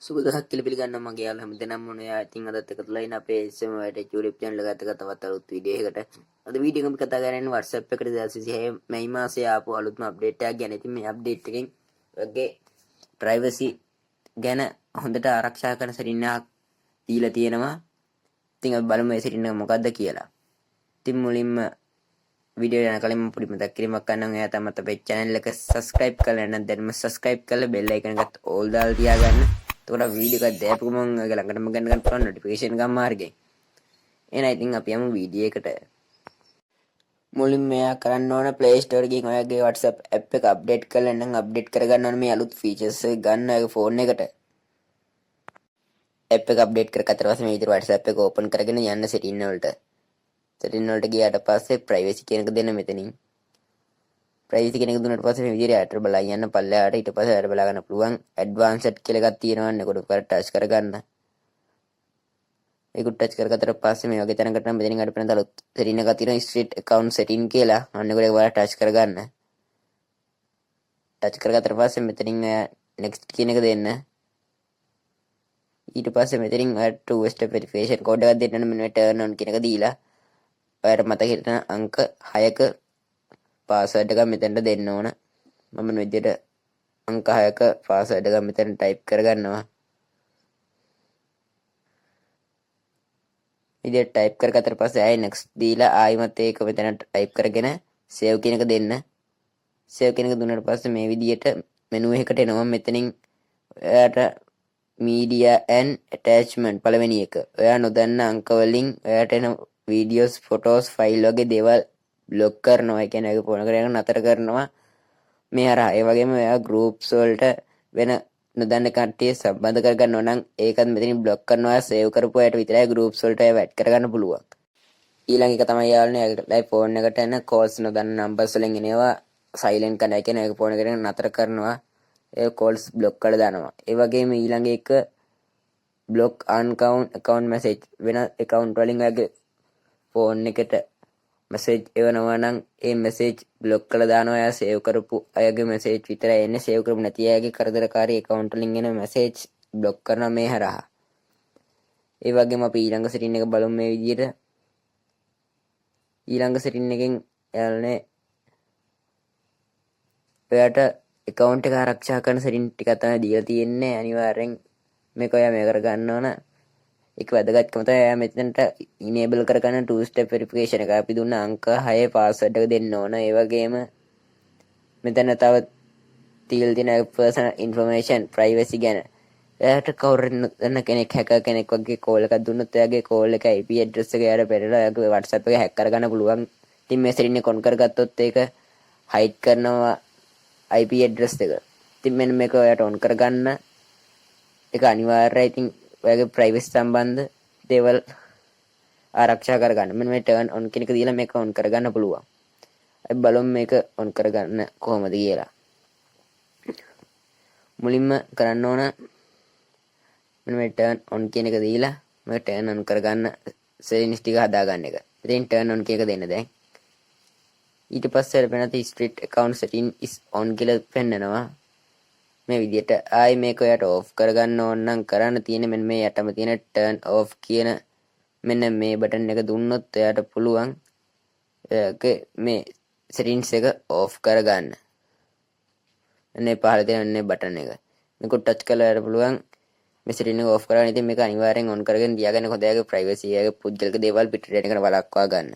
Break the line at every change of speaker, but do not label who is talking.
සුබදහක් කියලා පිළිගන්නවා මගේ යාළුවා හැමදෙනාම මොනවා. ඉතින් අදත් එකතුලා ඉන්න අපේ SM වැඩ YouTube channel එකත් එක්ක තවත් අලුත් වීඩියෝ එකකට. අද වීඩියෝ එක අපි කතා කරන්නේ WhatsApp එකට 2026 මැයි මාසයේ ආපු අලුත්ම අප්ඩේට් එකක් ගැන. ඉතින් මේ අප්ඩේට් එකෙන් ඔයගේ privacy ගැන හොඳට ආරක්ෂා කරන setting එකක් දීලා තියෙනවා. ඉතින් අපි බලමු මේ setting එක මොකක්ද කියලා. ඉතින් මුලින්ම වීඩියෝ යන කලින් මම පොඩි මතක් කිරීමක් කරන්නම්. එයා තමයි අපේ channel එක subscribe කරලා නැත්නම් දැන්ම subscribe කරලා bell icon එකත් all දාලා තියාගන්න. එතකොට වීඩියෝ එකක් දැපු ගමන් ඔයගොල්ලෝ ළඟටම ගන්න පුළුවන් notification එකක් මාර්ගයෙන්. එහෙනම් ඉතින් අපි යමු වීඩියෝ එකට. මුලින්ම මෙයා කරන්න ඕන Play Store එකකින් ඔයගේ WhatsApp app එක update කරලා නම් update කරගන්න ඕන මේ අලුත් features එක ගන්න ඔයගේ phone එකට. app එක update කරගත්ත පස්සේ මේ විදිහට WhatsApp එක open කරගෙන යන්න setting වලට. setting වලට ගියාට පස්සේ privacy කියන එක දෙන්න මෙතනින්. privacy කියන එක දුන්නාට පස්සේ මේ විදිහට යට බලලා යන්න පල්ලෙහාට ඊට පස්සේ යට බලා ගන්න පුළුවන් advanced කියලා එකක් තියෙනවනේ කොට කර ටච් කරගන්න. ඒක ටච් කරගත්තට පස්සේ මේ වගේ තැනකට නම් මෙතනින් අඩ පෙන තලොත් setting එකක් තියෙනවා street account setting කියලා. අන්න ඒකට ඔයාලා ටච් කරගන්න. ටච් කරගත්තට පස්සේ මෙතනින් next කියන එක දෙන්න. ඊට පස්සේ මෙතනින් ඔයාලා two step verification code එකක් දෙන්න මෙන්න මේ turn on කියන එක දීලා ඔයාලට මතක හිටින අංක 6ක පාස්වර්ඩ් එකක් මෙතනට දෙන්න ඕන. මම මේ විදිහට අංක 6ක පාස්වර්ඩ් එකක් මෙතන ටයිප් කරගන්නවා. විදිහට ටයිප් කරගත්තට පස්සේ ආයෙ next දීලා ආයෙමත් ඒක මෙතන ටයිප් කරගෙන save කියන එක දෙන්න. save කියන එක දුන්නාට පස්සේ මේ විදිහට menu එකකට එනවා. මෙතනින් ඔයාට media and attachment පළවෙනි එක. ඔයා නොදන්න අංක වලින් ඔයාට එන videos photos file වගේ දේවල් block කරනවා. ඒ කියන්නේ ඒක ෆෝන් එකට නතර කරනවා. මේ හරහා ඒ වගේම ඔයා groups වලට වෙන නොදන්න කට්ටිය සම්බන්ධ කරගන්නවා නම් ඒකත් මෙතනින් block කරනවා. save කරපු අයට විතරයි groups වලට ඒව add කරගන්න පුළුවන්. ඊළඟ එක තමයි යාළුවනේ ෆෝන් එකට එන calls නොදන්න numbers වලින් එනවා silent කරනවා. ඒ කියන්නේ ඒක ෆෝන් එකට නතර කරනවා. ඒ calls block කරලා දානවා. ඒ වගේම ඊළඟ එක block uncount account message වෙන account වලින් ඔයගේ ෆෝන් එකට message එවනවා නම් ඒ message block කරලා දානවා. එයා save කරපු අයගේ message විතරයි එන්නේ. save කරපු නැති අයගේ කරදරකාරී account වලින් එන message block කරනවා මේ හරහා. ඒ වගේම අපි ඊළඟ setting එක බලමු මේ විදිහට. ඊළඟ setting එකෙන් යාළුවනේ ඔයාට account එක ආරක්ෂා කරන setting ටිකක් තමයි දීලා තියෙන්නේ. අනිවාර්යෙන් මේක ඔයා මේ කරගන්න ඕන. ඒක වැදගත්කම තමයි එයා මෙතනට enable කරගන්න two step verification එක. අපි දුන්න අංක 6 password එක දෙන්න ඕන. ඒ වගේම මෙතන තව තියලා තියෙන personal information privacy ගැන. එයාට කවුරුන් දන්න කෙනෙක් hacker කෙනෙක් වගේ call එකක් දුන්නොත් එයාගේ call එක IP address එක එයාට පෙරලා එයාගේ WhatsApp එක hack කරගන්න පුළුවන්. ඉතින් මේ setting එක on කරගත්තොත් ඒක hide කරනවා IP address එක. ඉතින් මෙන්න මේක ඔයාට on කරගන්න ඒක අනිවාර්යයි. ඉතින් ඔයාගේ privacy සම්බන්ධ දේවල් ආරක්ෂා කරගන්න. මෙන්න මේ turn on කියන එක දීලා මේක on කරගන්න පුළුවන්. අපි බලමු මේක on කරගන්න කොහොමද කියලා. මුලින්ම කරන්න ඕන මෙන්න මේ turn on කියන එක දීලා මේක turn on කරගන්න settings ටික හදාගන්න එක. ඉතින් turn on කියන එක දෙන්න දැන්. ඊට පස්සේ වෙනත් street account setting is on කියලා පෙන්නනවා. මේ විදිහට ආයි මේක ඔයාට off කරගන්න ඕන නම් කරන්න තියෙන්නේ මෙන්න මේ යටම තියෙන turn off කියන මෙන්න මේ බටන් එක දුන්නොත් ඔයාට පුළුවන් මේ settings එක off කරගන්න. එන්නේ පහළ තියෙන මේ බටන් එක. මේක ටච් කරලා ඔයාට පුළුවන් මේ setting එක off කරගන්න. ඉතින් මේක අනිවාර්යෙන් on කරගෙන තියාගන්න. හොඳ යාගේ privacy යාගේ පුද්ගලික දේවල් පිටට එන එක වළක්වා ගන්න.